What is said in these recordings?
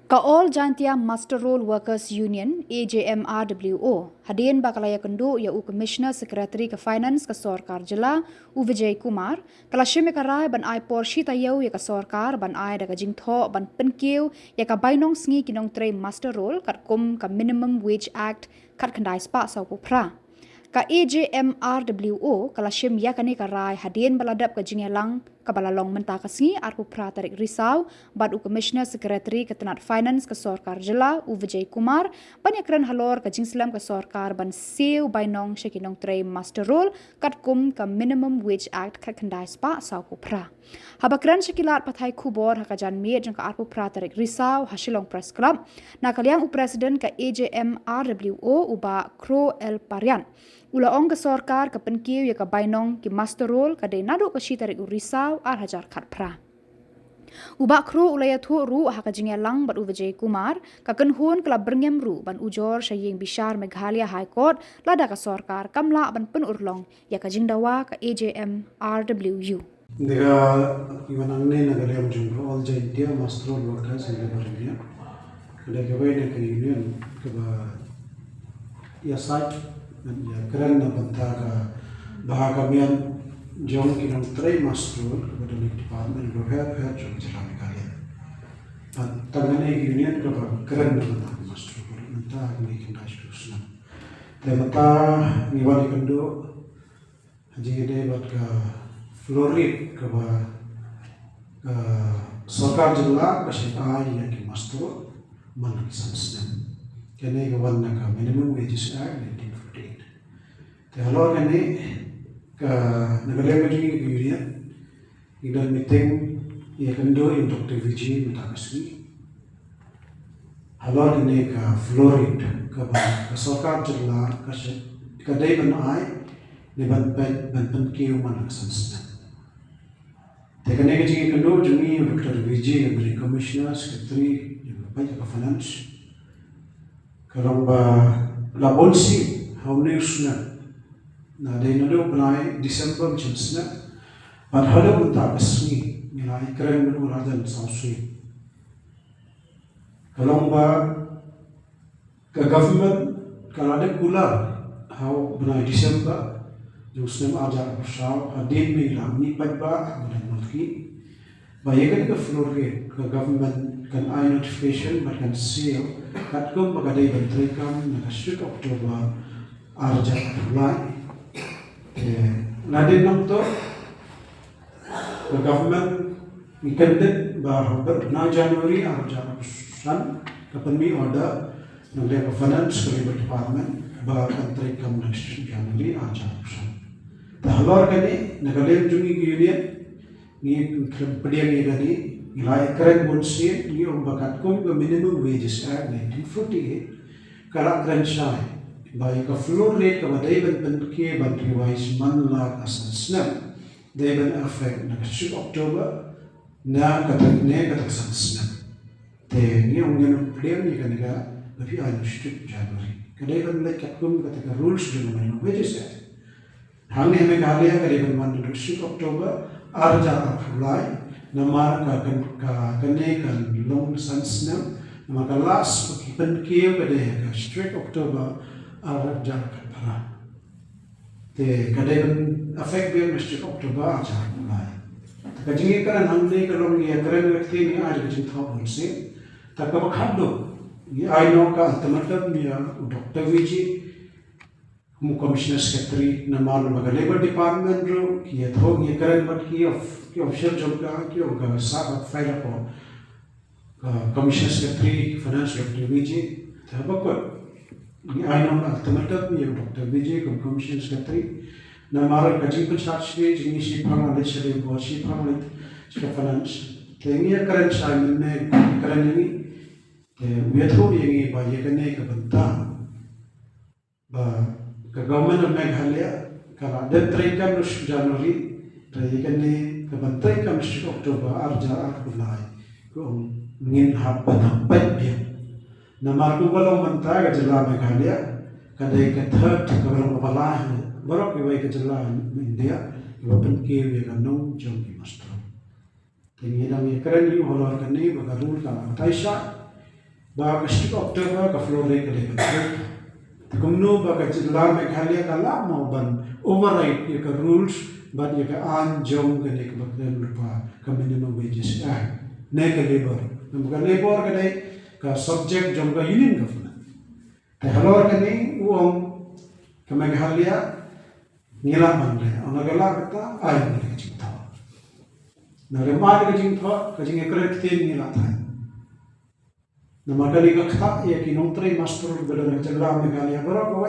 Ka All Jaintia Master Roll Workers Union AJMRWO hadin bakalaya kendu ya u Commissioner Secretary ke Finance ke Sorkar Jela u Vijay Kumar kalashime karai ban ai porshi tayau ya ke Sorkar ban ai daga jingtho ban penkiu ya ka bainong sngi kinong tre Master Roll kat kum ka Minimum Wage Act kat kandai spa sau pra ka AJMRWO kalashim ya kani karai hadin baladap ke jingelang kabalalong menta kasngi arpu pra tarik risau bad u Commissioner Secretary ketenat Finance ke Sorkar Jela u Vijay Kumar banyakran halor ke jingslam ke Sorkar ban siu bainong shekinong tre Master Roll kat kum ka Minimum Wage Act kat kandai spa sau pra habakran shekilat pathai kubor hakajan miet jang ka arpu pra tarik risau hasilong press club nakaliang u President ke AJMRWO uba Kro El Parian ula ong ke Sorkar ke penkiu ya ka bainong ki Master Roll ka de nado ka shitarik u risau ar hajar khat pra uba kru ulaya thu ru ha ka jingelang bat u Vijay Kumar ka kenhun kala berngem ru ban ujor shaying bishar Meghalaya High Court lada ka Sorkar kamla ban pen urlong ya ka jingdawa ka AJMRWU Dega iwanang ne nagalem jungro all Jaintia Master Roll Workers in Labor Union kada ke wayne ka union ka ba ya site ya keren na banta ka bahagamian jong kinong tray Master Roll ka department go help jong jela Meghalaya tangan union ka ba keren na banta Master Roll nanta ni kindash kusna de mata niwani kando haji de bat ka Florid ke Sorkar Jela kasi ay yang ki Master man sansna kene ke wanna ka Minimum Wages Act 1948 te halor kene ka nagalema jingi union idan meeting ya kendo in Dr. Vijay Mutakasni halor kene ka Florid ke Sorkar Jela kasi kadai ban ay ne ban penkiu man sansna Tekane ke jingi kendo jungi Dr. Vijay Agri Commissioner Secretary Banyak Finance kalau la bolsi haune usna na de nado banai December jensna pan hada unta asmi nilai keren menurut rajan sausui kalau ke government kalau ada kula hau banai December Jusnem ajar bersau hadin milam ni pagba dan mulki bayakan ke Florid ke government kan I notification bahkan seal kat kum bagadai bentrikam na kasut Oktober arja mulai nadin namto ke government ikandet bahwa na Januari arja san kapanmi order ng finance ke department bah bentrikam na Januari arja san halor kani nagalem jungi union ni pediang ni gani nilai keren bonsi ni bakat kum ke Minimum Wages Act 1948 kala keren sai bai ka floor rate ka badai ban ke ban revise man la asasna they ban affect na kasut October na katakne kataksansna te ni ungen pediang ni kaniga tapi anu shit January kadai ban lekat kum kataka rules du Minimum Wages Act Hangni Meghalaya kariban mandu shit October arja July namar ka kane kan long sansna namar ka last kipan kiyo kade ka straight October arja para te kade affect be straight October arja July ka jingi kan hangni kalong ya karen व्यक्ति ni आज जिन था उनसे तक बखडो ये I know का मतलब मिया डॉक्टर विजय Commissioner Secretary namar lembaga Labor Department ro ki thog ye karen bat ki official job ka ki ka sabat file ko Commissioner Secretary Finance Dr. Vijay tabakot ni aino alternative ye Dr. Vijay Commissioner Secretary namar ka jing panchat shri jingi shi phang ale shri bo shi phang ale shri finance tengi karen shamin ne karen ni ye thog ye ba ye kane ka banta ba ke government of Meghalaya kalau ada trikam nus Januari trikam ni ke trikam nus Oktober arja Julai ko ngin hapat dia namar tu kalau mentah ke Jela Meghalaya kadai ke third kalau balah baru ke Jela India ke penki we kanong jom di Master Tinggi dami keren ni holor kani bagarul ka taisha ba kashik October ka flore ka le kumno ba ka jila Meghalaya ka la mo ban override ye ka rules but ye ka an jong ka ne ka bakdan rupa ka minimum wages act ne ka labor ka labor ka dai ka subject jong ka union government te halor ka ni uong ka Meghalaya ngila man re ona gala ka ay ni ka chingta na re ma ka chingta ka jing ekret te ngila thai na magali ka kha ye ki nong trai master belar jalla Meghalaya bara ko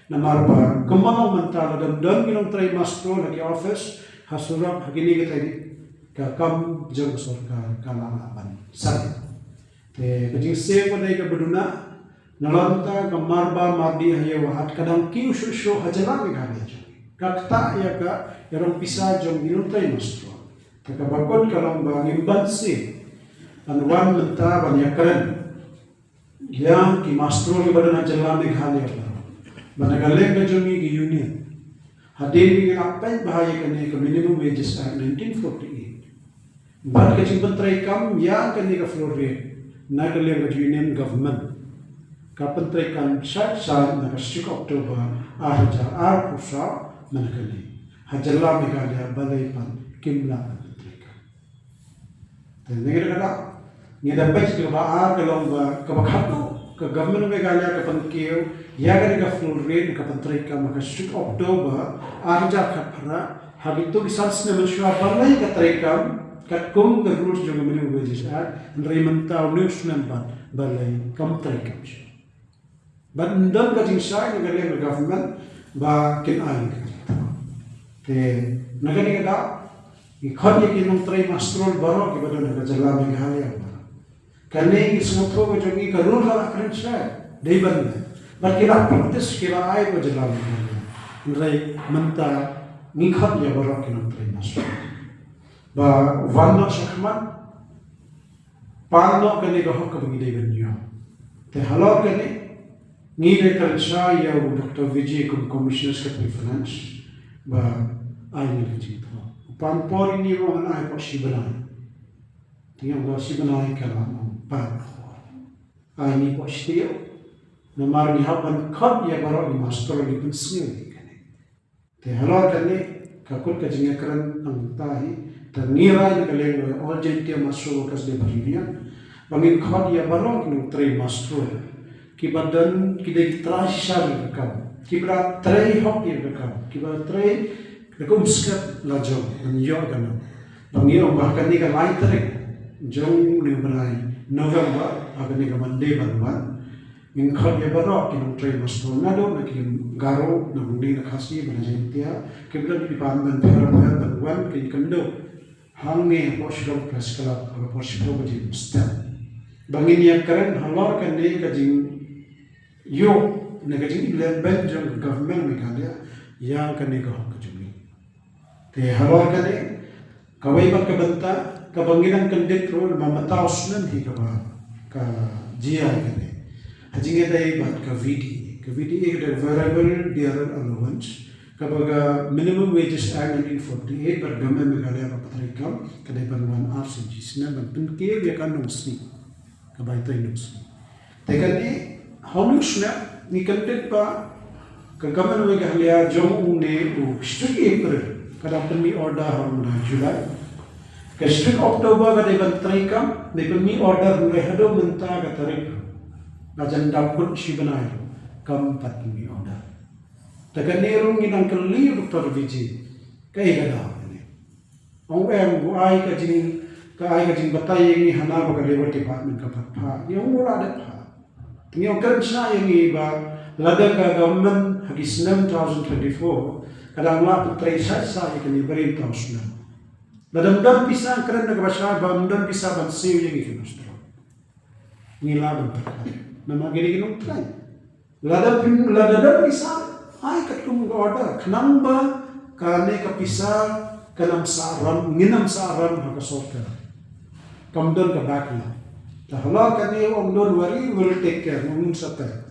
na marba kumano manta dam dam ki nong trai master lagi office hasura hagini ka tadi ka kam jong sarkar kala ban sar te ka jing se ko dai ka beduna nalanta ka marba mardi haye wahat kadang ki usho hajala Meghalaya kakta ya ka yarong pisa jong nong trai master ka bakot kalong ba ngimban se anwan menta banyakaran yang ki master ki badana jalla Meghalaya banagaling ka jumi ki union hadin ki apai bahaya kane ka minimum wages act 1948 ban ka jimpan trai kam yang kane ka floor rate nagaling ka union government ka pantrai kam sat na ka 6 October 2008 pusa manakali hajalla Meghalaya balai pan kimla pantrai kam tenegir kada ngidapaj ke baar kalong ba kabakhato ka government Meghalaya ka pankeu ya ka ka full rate ka pantrai ka maka 6 October arja khapra habito bisans na manswa balai ka traikam kat kum the rules jong minimum wages act reimenta news number balai kam traikam but ndon ka jing sai ni ka government ba kin ai te nagani ka ikhon ye ki nong trai mastrol baro ki badon ka jalla Meghalaya kane ismotho ko jogi ka rule la kren sai dei ban but kira practice kira ai ko jalla Meghalaya ndrai manta ni khat ya baro ki nong trai mastrol ba vanno shakman palno kane ko hok ko ngi ben yo te halo kane ni de kal sai ya Dr. Vijay kum commissioners ka finance ba ai ni ji to pan por ni ro na ai ko shibanai tinga ba shibanai kala pan ai ni ko shio na mar ni haban khat ya baro ni master ni kun sni kane te halo kane ka kul ka jinga kran ang tahi ta nira ni kale all gentia master kas de barinia bangin khat ya baro ni tre master ki badan ki de trashar ka ki bra tre hok ye ka ki bra tre ka umskat la jo an yo kana bangi o bahkan ni ka lai tre jong ni brai November akan ni ka Monday banwan min khat ye baro ki nong tre master na do na ki garo na mundi na khasi bana jentia ki bra di pan ban phara banwan ki kando hange poshro press kala poshro ba ji step bangin ya karen halor kan ni ka jing yo negative level jong government Meghalaya yang kan ni ka jumi te halor kan ni kawai ba ka banta ka banginan kandet ro mamata usnan hi ka ba ka jia kan ni hajinge dai ba ka VDA the variable bearer allowance ka ba minimum wages act 1948 par government Meghalaya ka patrikam ka dai ban wan RCG sna ban pin ke ya kan usni ka ba ito usni te kan ni Halusnya ni kandet pa kagaman Meghalaya jong une u strict April kada pemi order hamna July ka strict October ka deban traikam ne pemi order ne hado menta ka tarik ajan damput shibanai kam patmi order taganirung ginang kali Dr. Vijay kai gada ne ong em bu ai ka jing batai ni hana ba ka labor department ka pha yang ora de pha Ngiyo kan siya yung iba, ladang ka government hagis 2024, kadang la putray sa yung ibarin taos na. Ladang pisa, karen nagbasa, bamdang pisa, bansiyo yung ikinastro. Ngilaban pa ka. Na maginiginong try. Ladang pisa, ay katlong order. Kanang ba, kane kapisa, kanang sa aram, nginam sa aram, hakasorka. Kamdon ka bakla. Tahala kani om don't worry will take care mun satai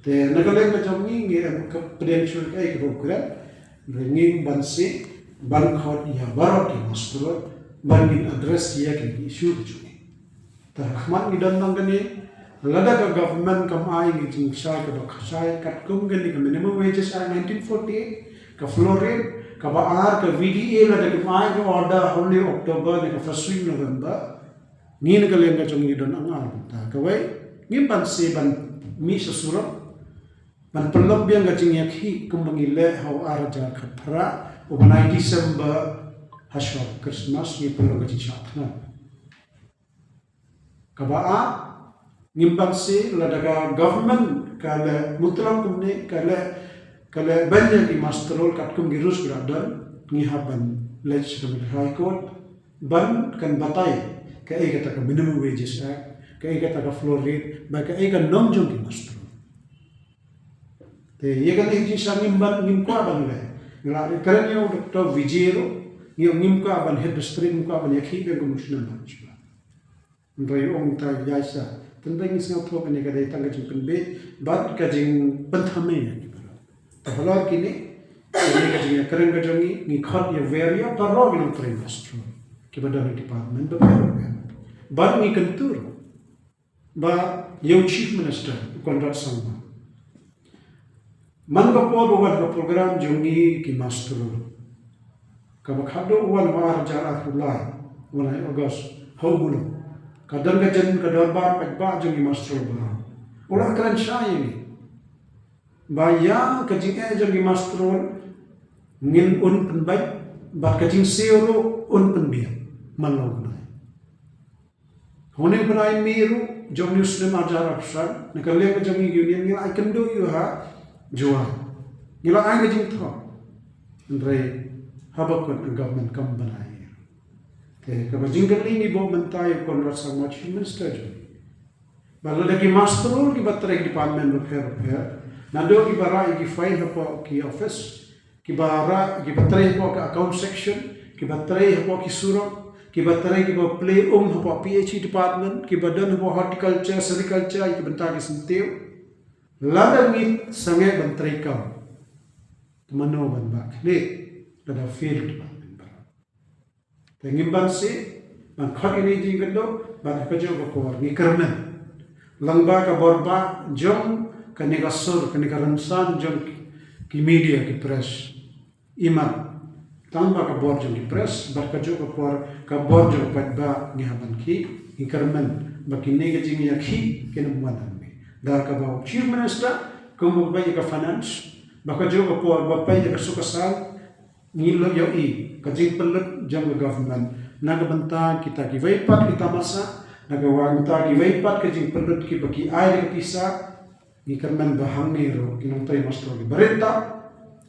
te nagaleng ka jamni ngi am ka prudential kai ko kura ringing bansi ban khot ya barok master ban in address ya ki issue chu ta khman ni dan nang kani lada ka government kam ai ngi jing sai ka ba khasai kat kum gani ka minimum wages are 1948 ka floor rate ka ba ar ka VDA lada ka mai ka order only October ni ka first week November ni na ka lenga jong ni don ang ar ta ka wai ni ban se ban mi sa surap ban pelok biang ka jing yakhi kum bangi le how ar ja khatra ubanai December hasho Christmas ni pelok ka jing shatna ka ba a ngimpan si ladaga government kala mutlam kumne kala banya di masterol kat kum girus gradan ngihaban legislative high court ban kan batai ka ay kata ka minimum wages act ka ay kata ka floor rate ba ka ay ka nomjong di masterol te ye kan hindi sa ngimban ngimkwa ban le ngala karen yo Dr. Vijero yo ngimkwa ban head district ngimkwa ban yakhi ka commissioner ban chba ndoi ong ta yaisa tenbeng isnga thok ne ka dai tanga jing be bat ka jing panthame ni bara ta halor kini ni ka jing karen ka jongi ni khat ya veria parro bin trimester ki badani department do ban ni kantur ba yo chief minister Conrad Sangma man ka po ba program jongi ki master ka ba khado wan war jara fulai wan August haubulo kadang kajen kadar pagba jeng master ba ora kran shay ni baya kajing jeng master ngin un penbai bat kajing seuro un penbia manlo na hone banai miru jom muslim ajar afsar nikalle ka jeng union ni I can do you ha jua ngila ai kajing tho andre habakon government kam banai kalau jingkali ni bawa mentai Conrad Sangma chief minister jo. Balu lagi masterul ki batrai department of health. Nado ki bara ki file hapo ki office, ki bara ki batrai hapo ki account section, ki batrai hapo ki surau, ki batrai ki bawa play hapo PhD department, ki badan hapo horticulture, sericulture ki bentar ki sentiu. Lada ni sangat batrai kam. Temano ban bak. Ni lada field department. Tengimban si ban khat ini jingkado ban kajo ko ni kermen langba ka borba jom kani gasur kani karamsan jom ki media ki press iman tamba ka bor jom ki press ban kajo ko ka bor jom padba ni haban ki ni kermen bakine ga jing yakhi ken muadan me da ka ba chief minister ko mo ba ka finance ba kajo ko ba pa ka sukasal ngilo yo I kajing pelut jam government naga banta kita ki vaipat kita masa naga wangta ki vaipat kajing pelut ki baki ai ki pisa ni kerman bahang ni ro kinong tay master ki berita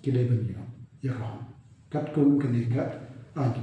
ki dai banyo ya ro kat kum keniga agi